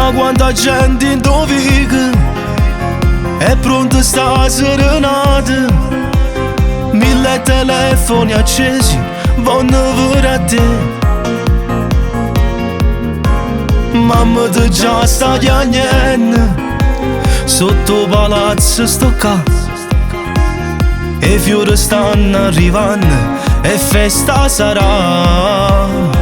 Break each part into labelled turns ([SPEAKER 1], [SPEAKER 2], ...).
[SPEAKER 1] Ma quanta gente in dovica è pronta sta serenata, 1000 telefoni accesi vanno per a te. Mamma te già sta piagnendo sotto palazzo sto qua, e i fiori stanno arrivando e festa sarà.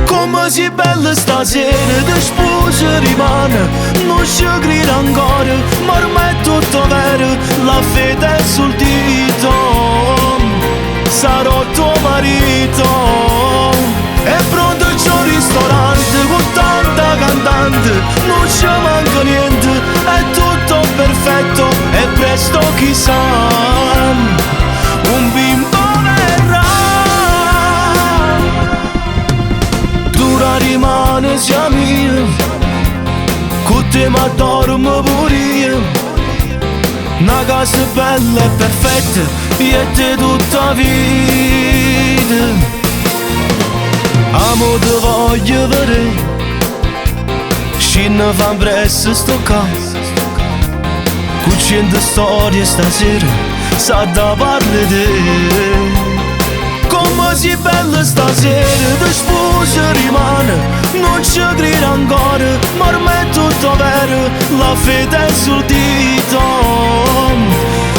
[SPEAKER 1] Come si bella stasera, ti sposa rimane, non ci credo ancora, ma ormai è tutto vero, la fede è sul dito, sarò tuo marito. È pronto il tuo ristorante con tanta cantante, non ci manca niente, è tutto perfetto e presto chissà un bimbo verrà. Dura rimane sia mia, con te ma dormo pure io, una casa bella e perfetta e te tutta vita. Amo te voglio vedere, scina fa presto sto qua, con 100 storie stasera sa da parli te. Come si bella stasera, ti sposa rimane, non ci credo ancora, ma ormai è tutto vero, la fede è sul dito,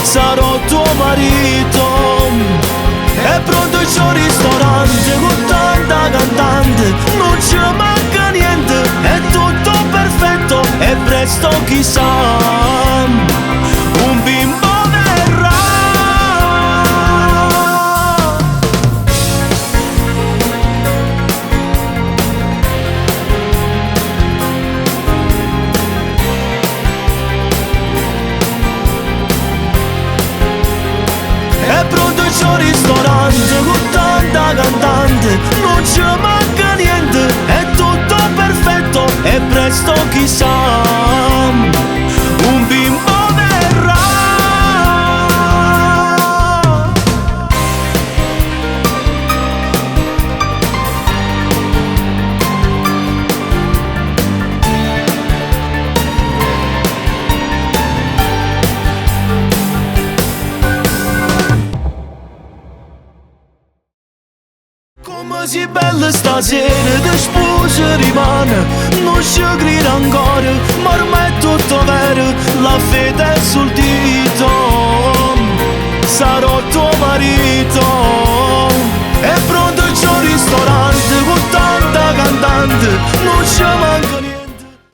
[SPEAKER 1] sarò tuo marito. È pronto il suo ristorante con tanta cantante, non ci manca niente, è tutto perfetto e presto chissà un bimbo verrà. È pronto il suo ristorante con tanta cantante, non ci manca niente, è tutto perfetto e presto chissà un bimbo verrà. Come si bella stasera, ti sposa rimane, non ci credo ancora, ma ormai è tutto vero, la fede è sul dito, sarò tuo marito. È pronto il tuo ristorante con tanta cantante, non ci manca